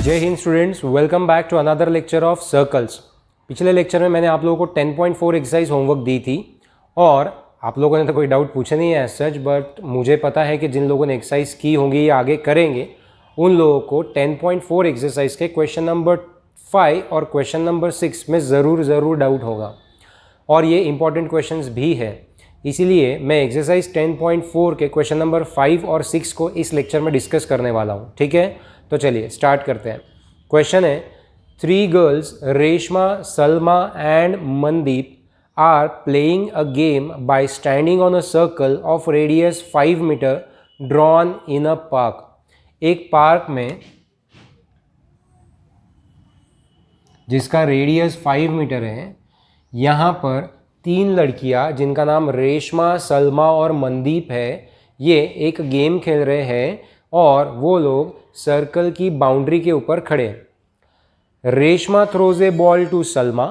जय हिंद students, welcome back to another lecture of circles. पिछले लेक्चर में मैंने आप लोगों को 10.4 एक्सरसाइज होमवर्क दी थी और आप लोगों ने तो कोई डाउट पूछे नहीं है सच, बट मुझे पता है कि जिन लोगों ने एक्सरसाइज की होंगी या आगे करेंगे उन लोगों को 10.4 एक्सरसाइज के क्वेश्चन नंबर 5 और क्वेश्चन नंबर 6 में ज़रूर डाउट होगा और ये इंपॉर्टेंट क्वेश्चंस भी है। इसीलिए मैं एक्सरसाइज 10.4 के क्वेश्चन नंबर 5 और 6 को इस लेक्चर में डिस्कस करने वाला हूँ। ठीक है, तो चलिए स्टार्ट करते हैं। क्वेश्चन है, 3 girls Reshma, Salma and Mandeep are playing a game by standing on a circle of radius 5 metre drawn in a park. एक पार्क में जिसका रेडियस 5 मीटर है, यहाँ पर 3 लड़कियाँ जिनका नाम रेशमा, सलमा और मनदीप है, ये एक गेम खेल रहे हैं और वो लोग सर्कल की बाउंड्री के ऊपर खड़े हैं। Reshma throws a ball to Salma,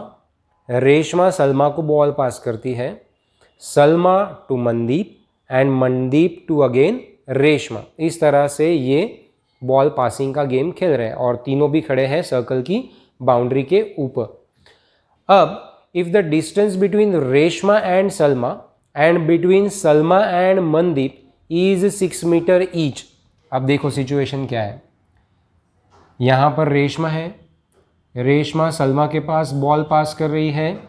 Reshma Salma को बॉल पास करती है, Salma to Mandeep and Mandeep to again Reshma. इस तरह से ये बॉल पासिंग का गेम खेल रहे हैं और तीनों भी खड़े हैं सर्कल की बाउंड्री के ऊपर। अब if the distance between Reshma and Salma and between Salma and Mandeep is 6 metre each. अब देखो सिचुएशन क्या है। यहाँ पर रेशमा है, रेशमा सलमा के पास बॉल पास कर रही है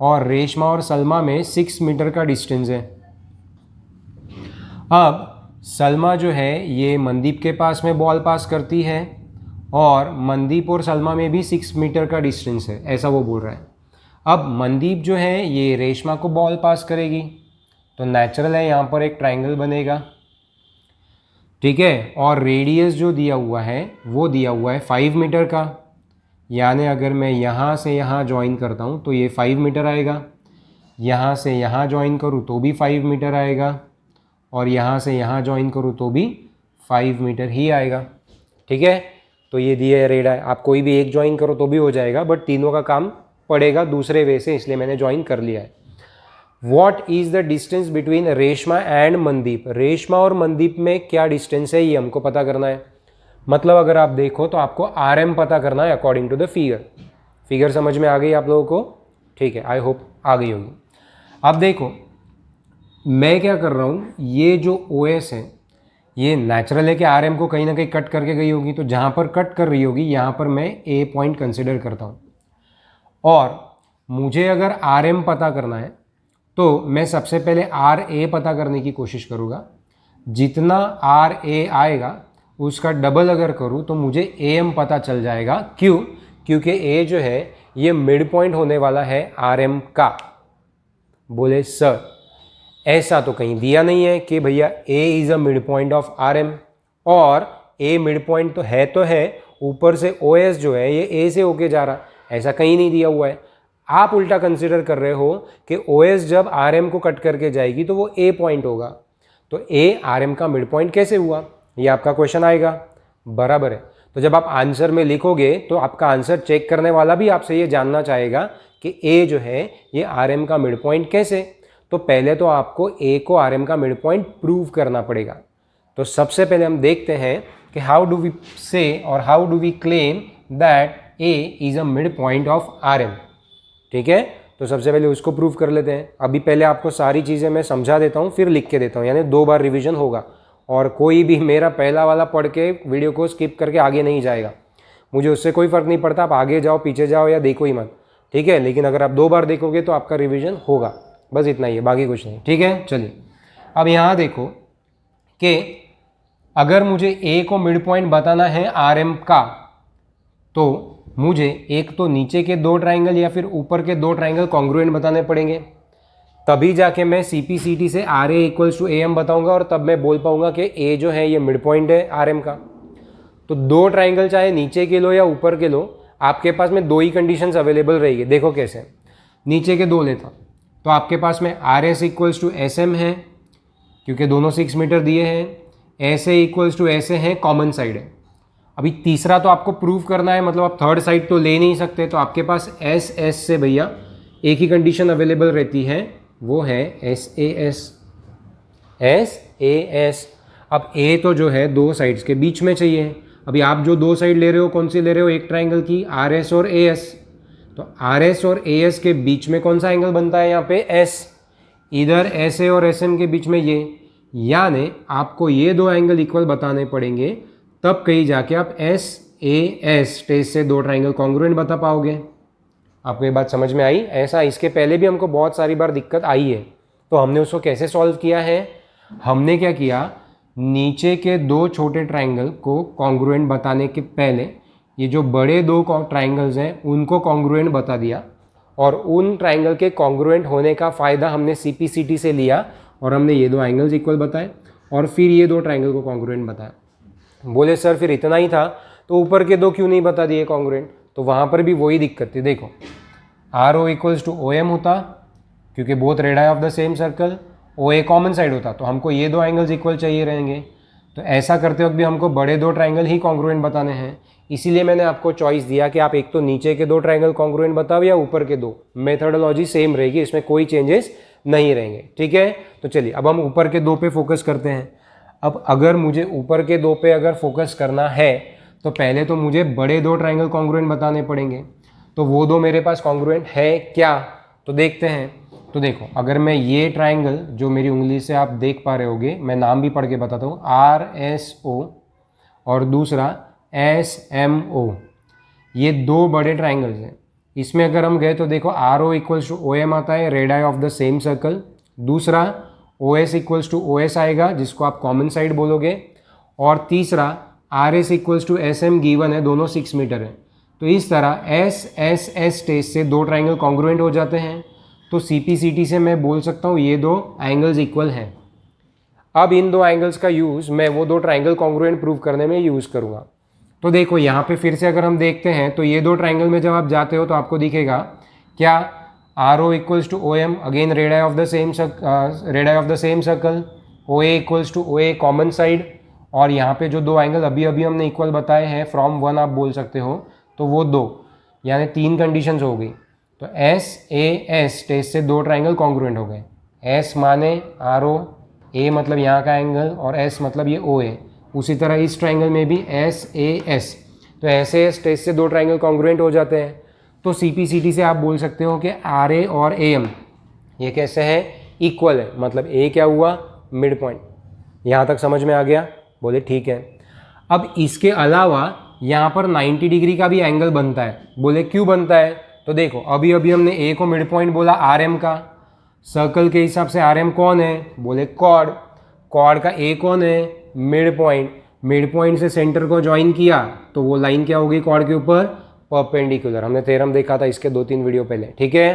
और रेशमा और सलमा में 6 मीटर का डिस्टेंस है। अब सलमा जो है ये मनदीप के पास में बॉल पास करती है और मनदीप और सलमा में भी 6 मीटर का डिस्टेंस है, ऐसा वो बोल रहा है। अब मनदीप जो है ये रेशमा को बॉल पास करेगी तो नेचुरल है यहाँ पर एक ट्रायंगल बनेगा। ठीक है, और रेडियस जो दिया हुआ है वो दिया हुआ है 5 मीटर का, यानी अगर मैं यहाँ से यहाँ ज्वाइन करता हूँ तो ये 5 मीटर आएगा, यहाँ से यहाँ ज्वाइन करूँ तो भी 5 मीटर आएगा और यहाँ से यहाँ ज्वाइन करूँ तो भी 5 मीटर ही आएगा। ठीक है, तो ये दिया है रेडा है। आप कोई भी एक ज्वाइन करो तो भी हो जाएगा, बट तीनों का काम पड़ेगा दूसरे वे से, इसलिए मैंने ज्वाइन कर लिया है। What is the distance between Reshma and Mandeep? Reshma और मनदीप में क्या डिस्टेंस है ये हमको पता करना है। मतलब अगर आप देखो तो आपको RM पता करना है अकॉर्डिंग टू द फिगर समझ में आ गई आप लोगों को? ठीक है, आई होप आ गई होगी। अब देखो मैं क्या कर रहा हूँ, ये जो OS है ये नेचुरल है कि RM को कहीं ना कहीं कट करके गई होगी, तो जहाँ पर कट कर रही होगी यहाँ पर मैं A पॉइंट कंसिडर करता हूँ और मुझे अगर RM पता करना है तो मैं सबसे पहले RA पता करने की कोशिश करूँगा। जितना RA आएगा उसका डबल अगर करूँ तो मुझे AM पता चल जाएगा। क्यों? क्योंकि A जो है ये मिड पॉइंट होने वाला है RM का। बोले सर ऐसा तो कहीं दिया नहीं है कि भैया A is a mid point of RM, और A मिड पॉइंट तो है, ऊपर से OS जो है ये A से होके जा रहा, ऐसा कहीं नहीं दिया हुआ है। आप उल्टा कंसिडर कर रहे हो कि OS जब RM को कट करके जाएगी तो वो A पॉइंट होगा, तो A RM का मिड पॉइंट कैसे हुआ, ये आपका क्वेश्चन आएगा। बराबर है। तो जब आप आंसर में लिखोगे तो आपका आंसर चेक करने वाला भी आपसे ये जानना चाहेगा कि A जो है ये RM का मिड पॉइंट कैसे। तो पहले तो आपको A को RM का मिड पॉइंट प्रूव करना पड़ेगा। तो सबसे पहले हम देखते हैं कि हाउ डू वी से और how do we claim that A is a mid point of RM। ठीक है, तो सबसे पहले उसको प्रूव कर लेते हैं। अभी पहले आपको सारी चीज़ें मैं समझा देता हूँ फिर लिख के देता हूँ, यानी 2 बार रिवीजन होगा और कोई भी मेरा पहला वाला पढ़ के वीडियो को स्किप करके आगे नहीं जाएगा। मुझे उससे कोई फ़र्क नहीं पड़ता, आप आगे जाओ पीछे जाओ या देखो ही मत। ठीक है, लेकिन अगर आप 2 बार देखोगे तो आपका रिविजन होगा, बस इतना ही है, बाकी कुछ नहीं। ठीक है, चलिए अब यहाँ देखो कि अगर मुझे A को मिड पॉइंट बताना है RM का, तो मुझे एक तो नीचे के 2 ट्राइंगल या फिर ऊपर के 2 ट्राइंगल कॉन्ग्रुएंट बताने पड़ेंगे, तभी जाके मैं CP/CT से RA इक्वल्स टू AM बताऊंगा और तब मैं बोल पाऊंगा कि A जो है ये मिड पॉइंट है RM का। तो 2 ट्राइंगल चाहे नीचे के लो या ऊपर के लो, आपके पास में 2 ही कंडीशंस अवेलेबल रहेगी। देखो कैसे, नीचे के 2 लेता तो आपके पास में RS इक्वल्स टू SM है क्योंकि दोनों 6 मीटर दिए हैं, SA इक्वल्स टू SA है, कॉमन साइड है। अभी तीसरा तो आपको प्रूव करना है, मतलब आप थर्ड साइड तो ले नहीं सकते, तो आपके पास SS से भैया एक ही कंडीशन अवेलेबल रहती है, वो है SAS। अब A तो जो है 2 साइड्स के बीच में चाहिए, अभी आप जो दो साइड ले रहे हो कौन सी ले रहे हो, एक ट्राइंगल की आर एस और ए एस, तो आर एस और ए एस के बीच में कौन सा एंगल बनता है यहाँ पे, एस, इधर एस ए और एस एम के बीच में ये, यानी आपको ये दो एंगल इक्वल बताने पड़ेंगे, तब कहीं जाके आप एस ए एस टेस्ट से दो ट्राइंगल कॉन्ग्रुएंट बता पाओगे। आपको ये बात समझ में आई? ऐसा इसके पहले भी हमको बहुत सारी बार दिक्कत आई है, तो हमने उसको कैसे सॉल्व किया है, हमने क्या किया, नीचे के दो छोटे ट्राइंगल को कॉन्ग्रुएंट बताने के पहले ये जो बड़े दो ट्राइंगल्स हैं उनको कॉन्ग्रुएंट बता दिया, और उन ट्राइंगल के कॉन्ग्रुएंट होने का फ़ायदा हमने सीपीसीटी से लिया और हमने ये दो एंगल्स इक्वल बताए और फिर ये दो ट्राइंगल को कॉन्ग्रुएंट बताया। बोले सर फिर इतना ही था तो ऊपर के दो क्यों नहीं बता दिए कॉन्ग्रुएंट, तो वहाँ पर भी वही दिक्कत थी। देखो R O equals to O M होता, क्योंकि both radii of the same circle, O A common side होता, तो हमको ये दो एंगल्स इक्वल चाहिए रहेंगे। तो ऐसा करते वक्त भी हमको बड़े दो ट्राइंगल ही कॉन्ग्रुएंट बताने हैं, इसीलिए मैंने आपको चॉइस दिया कि आप एक तो नीचे के दो ट्राइंगल कॉन्ग्रुएंट बताओ या ऊपर के दो, मेथडोलॉजी सेम रहेगी, इसमें कोई चेंजेस नहीं रहेंगे। ठीक है, तो चलिए अब हम ऊपर के दो पे फोकस करते हैं। अब अगर मुझे ऊपर के दो पे अगर फोकस करना है तो पहले तो मुझे बड़े दो ट्राइंगल कॉन्ग्रुएंट बताने पड़ेंगे, तो वो दो मेरे पास कॉन्ग्रुएंट है क्या, तो देखते हैं। तो देखो अगर मैं ये ट्राइंगल जो मेरी उंगली से आप देख पा रहे होगे, मैं नाम भी पढ़ के बताता हूँ, आर एस ओ और दूसरा एस एम ओ, ये दो बड़े ट्राइंगल्स हैं। इसमें अगर हम गए तो देखो R O equals to O M आता है, radii of the same circle, दूसरा O S equals to O S आएगा जिसको आप कॉमन साइड बोलोगे, और तीसरा R S equals to S M given है, दोनों 6 मीटर है। तो इस तरह एस एस एस टेस्ट से दो ट्राइंगल कॉन्ग्रुएंट हो जाते हैं, तो सीपीसीटी से मैं बोल सकता हूँ ये दो एंगल्स इक्वल हैं। अब इन दो एंगल्स का यूज़ मैं वो दो ट्राइंगल कॉन्ग्रुएंट प्रूव करने में यूज़ करूँगा। तो देखो यहाँ पे फिर से अगर हम देखते हैं तो ये दो ट्राइंगल में जब आप जाते हो तो आपको दिखेगा क्या, R O equals to O M, again radii of the same circle, O A equals to O A common side, और यहाँ पे जो दो एंगल अभी अभी हमने इक्वल बताए हैं फ्रॉम वन आप बोल सकते हो, तो वो दो, यानी 3 कंडीशंस हो गई। तो एस ए एस टेस्ट से दो ट्राइंगल कॉन्ग्रुएंट हो गए, एस माने आर ओ, ए मतलब यहाँ का एंगल और एस मतलब ये ओ ए। उसी तरह इस ट्राइंगल में भी एस ए एस, तो एस ए एस टेस्ट से दो ट्राइंगल कॉन्ग्रुएंट हो जाते हैं। तो सीपीसीटी से आप बोल सकते हो कि आर ए और ए एम ये कैसे हैं, इक्वल है, मतलब ए क्या हुआ, मिड पॉइंट। यहाँ तक समझ में आ गया? बोले ठीक है। अब इसके अलावा यहाँ पर 90 डिग्री का भी एंगल बनता है। बोले क्यों बनता है, तो देखो अभी अभी हमने ए को मिड पॉइंट बोला आर एम का, सर्कल के हिसाब से आर एम कौन है, बोले कॉर्ड, कॉर्ड का ए कौन है, मिड पॉइंट, मिड पॉइंट से सेंटर को ज्वाइन किया तो वो लाइन क्या होगी कॉर्ड के ऊपर, परपेंडिकुलर। हमने थ्योरम देखा था इसके 2-3 वीडियो पहले। ठीक है,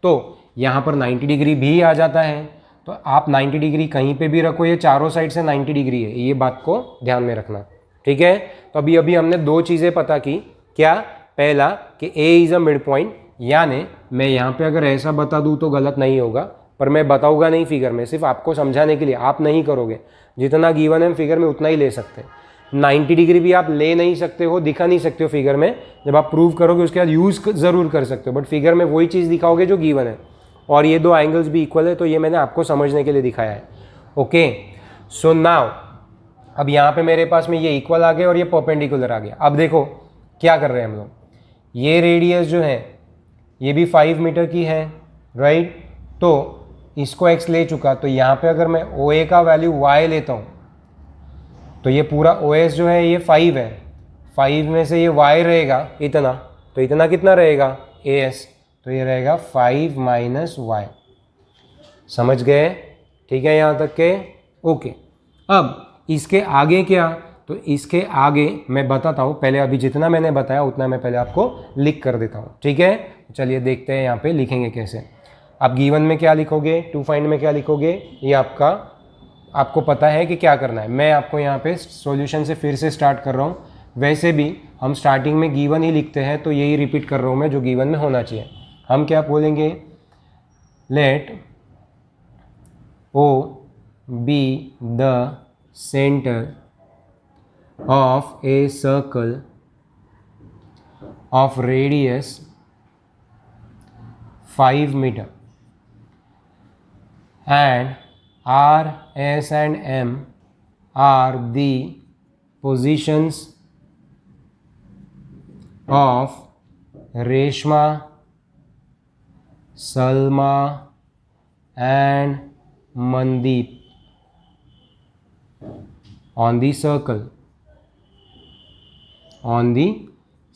तो यहाँ पर 90 डिग्री भी आ जाता है, तो आप 90 डिग्री कहीं पे भी रखो, ये चारों साइड से 90 डिग्री है, ये बात को ध्यान में रखना। ठीक है, तो अभी अभी हमने दो चीज़ें पता की, क्या, पहला कि A is a mid point, यानी मैं यहाँ पे अगर ऐसा बता दूँ तो गलत नहीं होगा, पर मैं बताऊँगा नहीं फिगर में, सिर्फ आपको समझाने के लिए, आप नहीं करोगे, जितना गिवन है फिगर में उतना ही ले सकते हैं। 90 डिग्री भी आप ले नहीं सकते हो, दिखा नहीं सकते हो फिगर में, जब आप प्रूव करोगे उसके बाद यूज़ ज़रूर कर सकते हो, बट फिगर में वही चीज़ दिखाओगे जो गिवन है, और ये दो एंगल्स भी इक्वल है, तो ये मैंने आपको समझने के लिए दिखाया है। ओके, सो नाउ अब यहाँ पे मेरे पास में ये इक्वल आ गया और ये परपेंडिकुलर आ गया। अब देखो क्या कर रहे हैं हम लोग, ये रेडियस जो है ये भी 5 मीटर की है, राइट, तो इसको x ले चुका, तो यहाँ पे अगर मैं OA का वैल्यू y लेता हूँ तो ये पूरा OS जो है ये 5 है, 5 में से ये y रहेगा इतना, तो इतना कितना रहेगा AS, तो ये रहेगा 5 माइनस y। समझ गए? ठीक है यहाँ तक के? ओके, अब इसके आगे क्या, तो इसके आगे मैं बताता हूँ, पहले अभी जितना मैंने बताया उतना मैं पहले आपको लिख कर देता हूँ। ठीक है, चलिए देखते हैं यहाँ पे लिखेंगे कैसे। आप गिवन में क्या लिखोगे, टू फाइंड में क्या लिखोगे, ये आपको पता है कि क्या करना है। मैं आपको यहाँ पे सॉल्यूशन से फिर से स्टार्ट कर रहा हूँ, वैसे भी हम स्टार्टिंग में गिवन ही लिखते हैं, तो यही रिपीट कर रहा हूँ मैं जो गिवन में होना चाहिए। हम क्या बोलेंगे, let O B the centre of a circle of radius 5 meter and R, S and M are the positions of Reshma, Salma and Mandeep on the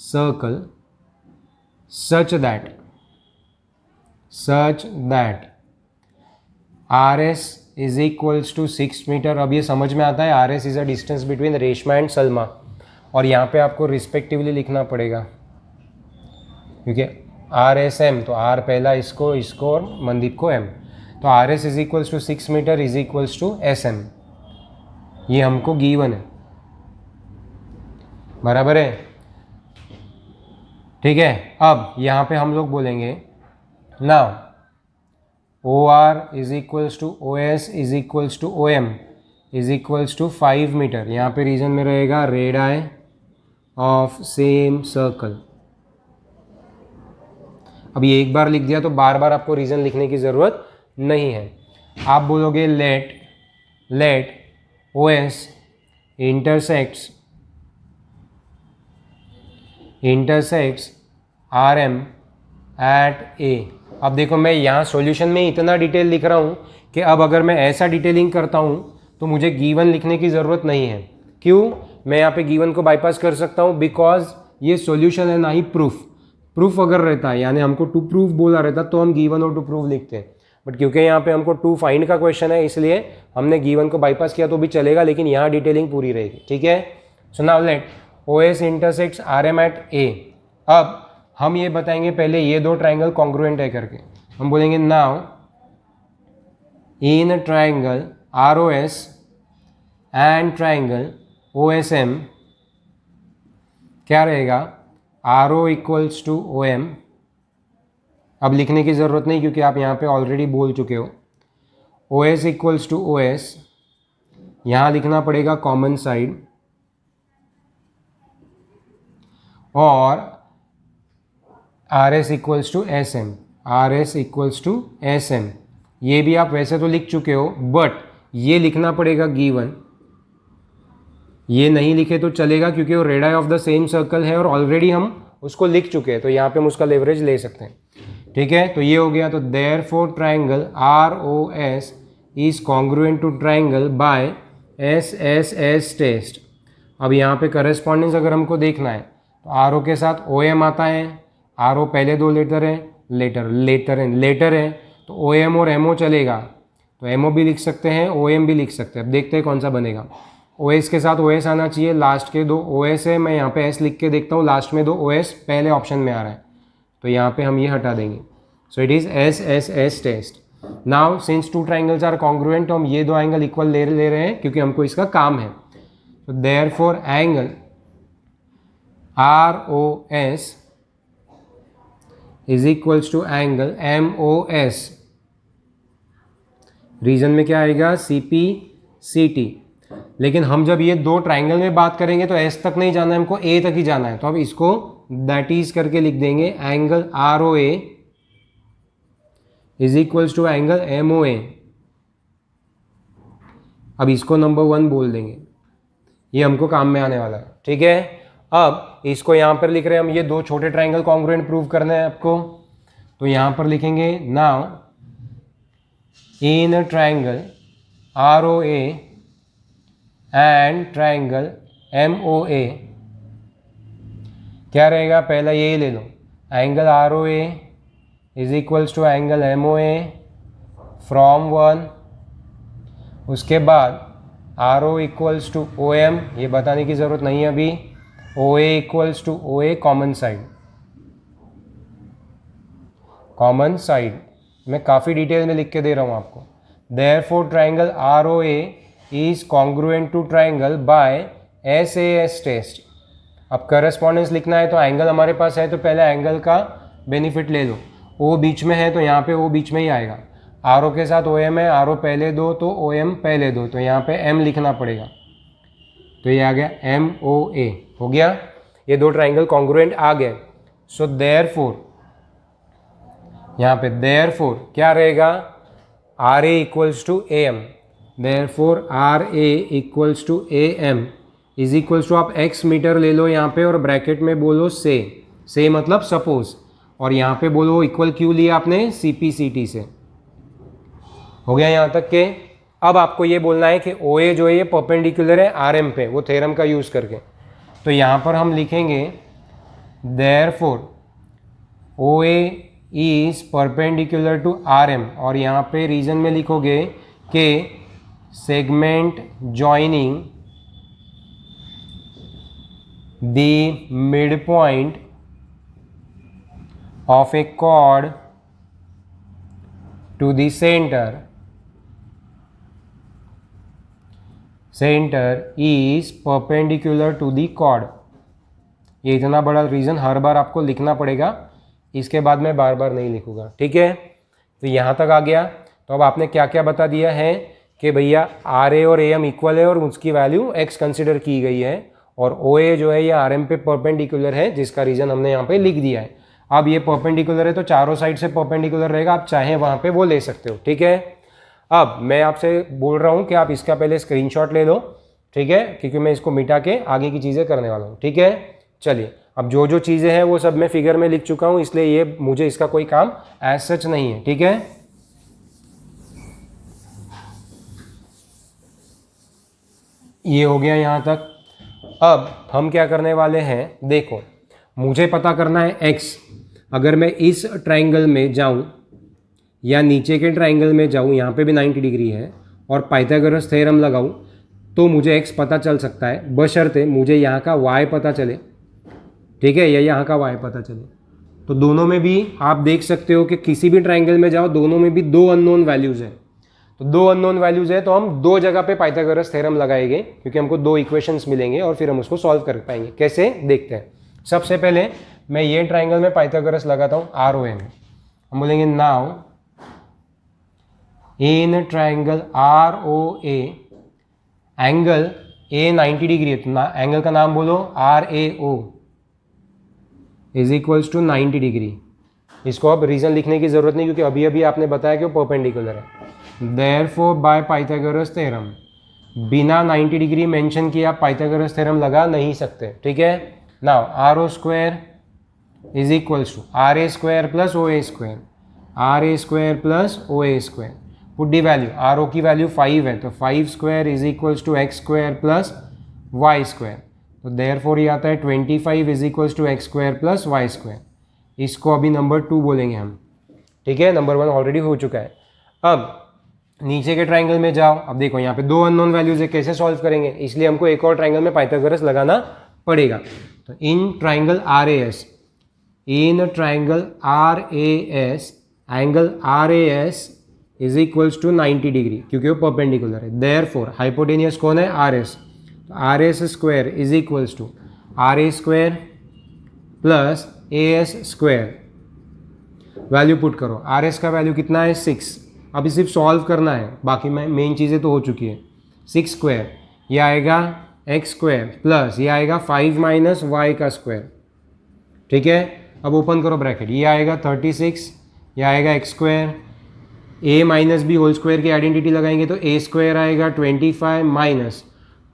circle such that RS is equals to 6 metre. अब ये समझ में आता है, RS is a distance between Reshma and Salma, और यहाँ पे आपको रिस्पेक्टिवली लिखना पड़ेगा क्योंकि RSM, तो R पहला इसको और मनदीप को M, तो RS is equals to 6 metre is equals to SM। ये हमको गिवन है, बराबर है, ठीक है। अब यहाँ पे हम लोग बोलेंगे now OR is equals to OS is equals to OM is equals to 5 metre. यहाँ पे रीजन में रहेगा रेडाई ऑफ सेम सर्कल। अब ये एक बार लिख दिया तो बार बार आपको रीजन लिखने की ज़रूरत नहीं है। आप बोलोगे let OS intersects RM at A। अब देखो मैं यहाँ सॉल्यूशन में इतना डिटेल लिख रहा हूँ कि अब अगर मैं ऐसा डिटेलिंग करता हूँ तो मुझे गिवन लिखने की ज़रूरत नहीं है। क्यों? मैं यहाँ पे गिवन को बाईपास कर सकता हूँ, बिकॉज ये सॉल्यूशन है ना ही प्रूफ अगर रहता है, यानी हमको टू प्रूफ बोला रहता तो हम गिवन और टू प्रूफ लिखते हैं, बट क्योंकि यहाँ पे हमको टू फाइंड का क्वेश्चन है इसलिए हमने गिवन को बाईपास किया तो भी चलेगा, लेकिन यहाँ डिटेलिंग पूरी रहेगी, ठीक है। So now let OS intersects RM at A। अब हम ये बताएंगे पहले ये दो ट्राइंगल कॉन्ग्रुएंट है करके। हम बोलेंगे now in triangle ROS and triangle OSM क्या रहेगा, RO इक्वल्स टू OM। अब लिखने की ज़रूरत नहीं क्योंकि आप यहाँ पे ऑलरेडी बोल चुके हो। OS इक्वल्स टू OS, यहाँ लिखना पड़ेगा कॉमन साइड, और RS इक्वल्स टू SM। ये भी आप वैसे तो लिख चुके हो, बट ये लिखना पड़ेगा गिवन। ये नहीं लिखे तो चलेगा क्योंकि वो radii of the same circle है और ऑलरेडी हम उसको लिख चुके हैं, तो यहाँ पे हम उसका लेवरेज ले सकते हैं, ठीक है। तो ये हो गया। तो therefore triangle ROS is congruent to triangle by SSS test. अब यहाँ पे करस्पॉन्डेंस अगर हमको देखना है तो RO के साथ OM आता है, RO पहले दो लेटर है, लेटर है तो OM और MO चलेगा, तो MO भी लिख सकते हैं, OM भी लिख सकते हैं। अब देखते हैं कौन सा बनेगा। OS के साथ OS आना चाहिए, लास्ट के दो OS है, मैं यहाँ पे S लिख के देखता हूँ, लास्ट में दो OS पहले ऑप्शन में आ रहा है, तो यहाँ पे हम ये हटा देंगे। So it is SSS test. Now since two triangles are congruent, तो हम ये दो एंगल इक्वल ले रहे हैं क्योंकि हमको इसका काम है। तो therefore angle ROS is equals to angle MOS। Reason में क्या आएगा, CPCT। लेकिन हम जब ये दो ट्राइंगल में बात करेंगे तो S तक नहीं जाना है, हमको A तक ही जाना है, तो अब इसको दैट इज करके लिख देंगे। Angle ROA is equals to angle MOA। अब इसको नंबर 1 बोल देंगे, ये हमको काम में आने वाला है, ठीक है। अब इसको यहाँ पर लिख रहे हैं हम, ये दो छोटे ट्राइंगल कॉन्ग्रुएंट प्रूव करना है आपको, तो यहाँ पर लिखेंगे now in triangle ROA and triangle MOA क्या रहेगा, पहला यही ले लो, angle ROA is equals to angle MOA from 1। उसके बाद RO इक्वल्स टू OM, ये बताने की ज़रूरत नहीं है अभी। OA equals to OA common side, मैं काफ़ी डिटेल में लिख के दे रहा हूँ आपको। Therefore triangle ROA is congruent to triangle by SAS test. अब करस्पॉन्डेंस लिखना है तो एंगल हमारे पास है तो पहले एंगल का बेनिफिट ले लो। O बीच में है तो यहाँ पे O बीच में ही आएगा। RO के साथ OM है, RO पहले दो तो OM पहले दो, तो यहाँ पे M लिखना पड़ेगा, तो ये आ गया MOA हो गया। ये दो ट्राइंगल कॉन्ग्रुएंट आ गए। सो देयरफॉर यहाँ पे देयरफॉर क्या रहेगा, RA equals to AM। Therefore RA equals to AM is equals to आप x मीटर ले लो यहाँ पे और ब्रैकेट में बोलो से मतलब सपोज, और यहाँ पे बोलो इक्वल क्यों लिया आपने, CP/CT से। हो गया यहाँ तक के। अब आपको ये बोलना है कि OA जो है ये परपेंडिकुलर है RM पे, वो थ्योरम का यूज़ करके। तो यहाँ पर हम लिखेंगे therefore OA is perpendicular to RM, और यहाँ पे रीजन में लिखोगे कि segment joining the mid point of a chord to the centre is perpendicular to the chord. ये इतना बड़ा रीज़न हर बार आपको लिखना पड़ेगा, इसके बाद मैं बार बार नहीं लिखूंगा, ठीक है। तो यहाँ तक आ गया। तो अब आपने क्या क्या बता दिया है कि भैया RA और AM इक्वल है और उसकी वैल्यू x कंसिडर की गई है, और OA जो है ये RM पे परपेंडिकुलर है, जिसका रीज़न हमने यहाँ पे लिख दिया है। अब ये परपेंडिकुलर है तो चारों साइड से परपेंडिकुलर रहेगा, आप चाहें वहाँ पे वो ले सकते हो, ठीक है। अब मैं आपसे बोल रहा हूँ कि आप इसका पहले स्क्रीनशॉट ले लो, ठीक है, क्योंकि मैं इसको मिटा के आगे की चीज़ें करने वाला हूँ, ठीक है। चलिए, अब जो जो चीज़ें हैं वो सब मैं फिगर में लिख चुका हूँ, इसलिए ये मुझे इसका कोई काम एज सच नहीं है, ठीक है। ये हो गया यहाँ तक। अब हम क्या करने वाले हैं, देखो मुझे पता करना है x। अगर मैं इस ट्राइंगल में जाऊँ या नीचे के ट्राइंगल में जाऊँ, यहाँ पे भी 90 डिग्री है, और पाइथागोरस थ्योरम लगाऊँ, तो मुझे x पता चल सकता है, बशर्ते मुझे यहाँ का y पता चले, ठीक है, या यहाँ का y पता चले। तो दोनों में भी आप देख सकते हो कि किसी भी ट्राइंगल में जाओ, दोनों में भी दो अननोन वैल्यूज़ है। तो दो अननोन वैल्यूज़ है तो हम दो जगह पे पाइथागोरस थ्योरम लगाएंगे, क्योंकि हमको दो इक्वेशंस मिलेंगे और फिर हम उसको सॉल्व कर पाएंगे। कैसे, देखते हैं। सबसे पहले मैं ये ट्राइंगल में पाइथागोरस लगाता हूँ ROA में। हम बोलेंगे now in triangle ROA angle A 90 degree है, तो एंगल का नाम बोलो RAO is equals to 90 degree. इसको अब रीजन लिखने की जरूरत नहीं, क्योंकि अभी अभी आपने बताया कि वो परपेंडिकुलर है। देयरफॉर बाय पाइथागोरस थ्योरम, बिना 90 डिग्री मेंशन किए आप पाइथागोरस थ्योरम लगा नहीं सकते, ठीक है। Now RO square is equals to RA square plus OA square, RA square plus OA square. Put the value, RO की वैल्यू 5 है, तो 5 square is equals to x square plus y square. तो therefore ये आता है 25 is equals to x square plus y square. इसको अभी number 2 बोलेंगे हम, ठीक है। नंबर 1 ऑलरेडी हो चुका है। अब नीचे के ट्राइंगल में जाओ। अब देखो यहाँ पे दो अननोन वैल्यूज है, कैसे सॉल्व करेंगे, इसलिए हमको एक और ट्राइंगल में पाइथागोरस लगाना पड़ेगा। तो in triangle RAS, in triangle RAS angle RAS is equals to 90 degree, क्योंकि वो परपेंडिकुलर है। देयरफॉर हाइपोटेनियस कौन है, RS। तो RS square is equals to RA square plus AS square. Value put करो, RS का वैल्यू कितना है 6। अभी सिर्फ सॉल्व करना है, बाकी मेन चीज़ें तो हो चुकी है। 6 स्क्वायर ये आएगा x स्क्वायर प्लस ये आएगा 5 माइनस y का स्क्वायर, ठीक है। अब ओपन करो ब्रैकेट, ये आएगा 36, ये आएगा x square, a minus B whole square की आइडेंटिटी लगाएंगे तो a स्क्वायर आएगा 25 माइनस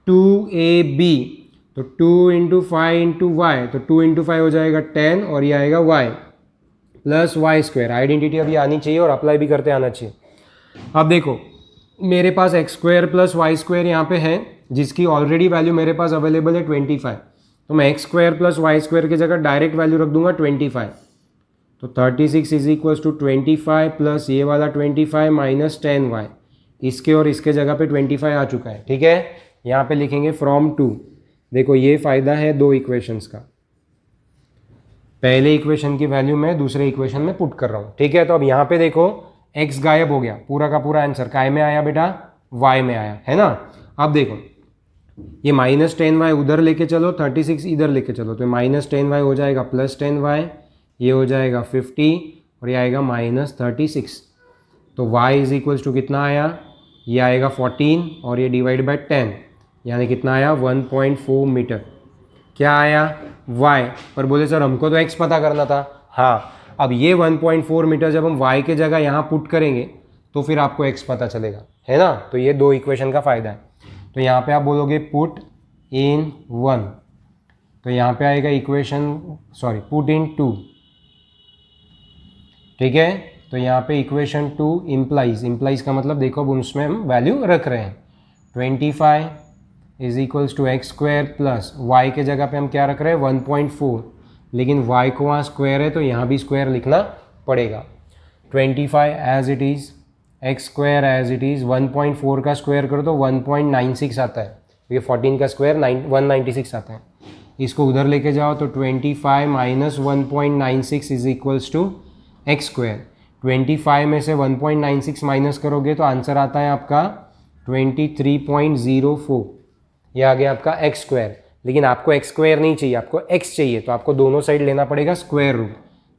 2ab, तो 2 इंटू 5 इंटू वाई, तो 2 इंटू 5 हो जाएगा 10, और ये आएगा y plus Y square. Identity अभी आनी चाहिए और अप्लाई भी करते आना चाहिए। अब देखो मेरे पास x square plus Y square यहाँ पे है, जिसकी ऑलरेडी वैल्यू मेरे पास अवेलेबल है 25। तो मैं x square plus Y square की जगह डायरेक्ट वैल्यू रख दूंगा 25। तो 36 इज इक्वल्स टू 25 प्लस ये वाला 25 माइनस 10y, इसके और इसके जगह पे 25 आ चुका है, ठीक है। यहाँ पे लिखेंगे फ्रॉम 2। देखो ये फ़ायदा है दो इक्वेशंस का, पहले इक्वेशन की वैल्यू मैं दूसरे इक्वेशन में पुट कर रहा हूँ, ठीक है। तो अब यहाँ पे देखो x गायब हो गया, पूरा का पूरा आंसर काय में आया बेटा, y में आया, है ना। अब देखो ये माइनस 10y उधर लेके चलो, 36 इधर लेके चलो, तो माइनस 10y हो जाएगा प्लस 10y, ये हो जाएगा 50 और ये आएगा माइनस 36। तो y इज इक्वल्स टू कितना आया, ये आएगा 14 और ये डिवाइड बाय 10, यानी कितना आया 1.4 मीटर। क्या आया y, पर बोले सर हमको तो x पता करना था। हाँ, अब ये 1.4 मीटर जब हम y के जगह यहाँ पुट करेंगे तो फिर आपको x पता चलेगा, है ना। तो ये दो इक्वेशन का फ़ायदा है। तो यहाँ पे आप बोलोगे पुट इन 1, तो यहाँ पे आएगा इक्वेशन पुट इन 2, ठीक है। तो यहाँ पे इक्वेशन 2 इम्प्लाइज का मतलब देखो अब उसमें हम वैल्यू रख रहे हैं 25 is equals to X square plus Y के जगह पे हम क्या रख रहे हैं 1.4, लेकिन y को वहाँ स्क्वायर है तो यहाँ भी स्क्वायर लिखना पड़ेगा। 25 as it is, X square as it is, 1.4 का स्क्वायर करो तो 1.96 आता है, ये 14 का स्क्वायर 196 आता है। इसको उधर लेके जाओ तो 25 minus 1.96 is equals to X square. 25 में से 1.96 माइनस करोगे तो आंसर आता है आपका 23.04, ये आ गया आपका एक्स स्क्वायर। लेकिन आपको एक्स स्क्वायर नहीं चाहिए, आपको एक्स चाहिए, तो आपको दोनों साइड लेना पड़ेगा square root.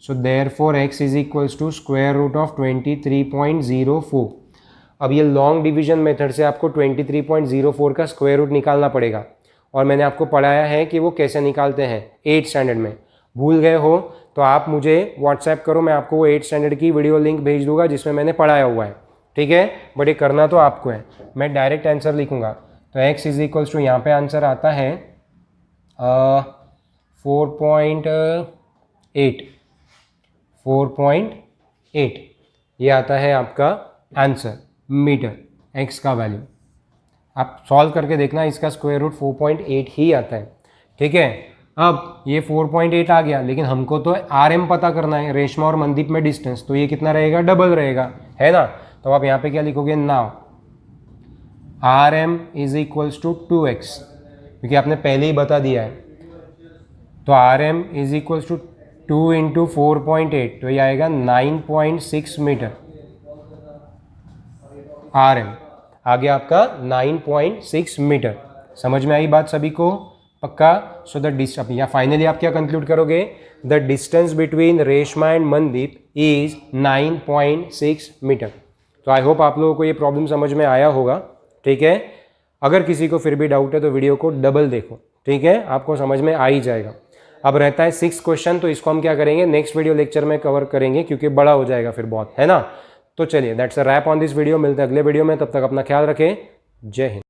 So therefore X is equals to square root of 23.04। अब ये लॉन्ग डिवीजन मेथड से आपको 23.04 का स्क्वायर रूट निकालना पड़ेगा, और मैंने आपको पढ़ाया है कि वो कैसे निकालते हैं 8th स्टैंडर्ड में। भूल गए हो तो आप मुझे व्हाट्सएप करो, मैं आपको वो 8th स्टैंडर्ड की वीडियो लिंक भेज दूंगा जिसमें मैंने पढ़ाया हुआ है, ठीक है। बट ये करना तो आपको है, मैं डायरेक्ट आंसर लिखूंगा। तो x इज इक्वल्स टू यहाँ पे आंसर आता है 4.8, ये आता है आपका आंसर मीटर, x का वैल्यू। आप सॉल्व करके देखना, इसका स्क्वायर रूट 4.8 ही आता है, ठीक है। अब ये 4.8 आ गया, लेकिन हमको तो RM पता करना है, रेशमा और मनदीप में डिस्टेंस, तो ये कितना रहेगा, डबल रहेगा, है ना। तो आप यहाँ पे क्या लिखोगे, now RM is equals to 2x, क्योंकि आपने पहले ही बता दिया है। तो RM is equals to 2 into 4.8, तो ये आएगा 9.6 मीटर। RM आ गया आपका 9.6 मीटर। समझ में आई बात सभी को, पक्का। सो द डिस्टेंस, या फाइनली आप क्या कंक्लूड करोगे, the distance between Reshma and Mandeep is 9.6 metre. तो आई होप आप लोगों को ये प्रॉब्लम समझ में आया होगा, ठीक है। अगर किसी को फिर भी डाउट है तो वीडियो को डबल देखो, ठीक है, आपको समझ में आ ही जाएगा। अब रहता है 6th क्वेश्चन, तो इसको हम क्या करेंगे, नेक्स्ट वीडियो लेक्चर में कवर करेंगे, क्योंकि बड़ा हो जाएगा फिर बहुत, है ना। तो चलिए, that's a wrap on this video, मिलते हैं अगले वीडियो में, तब तक अपना ख्याल रखें, जय हिंद।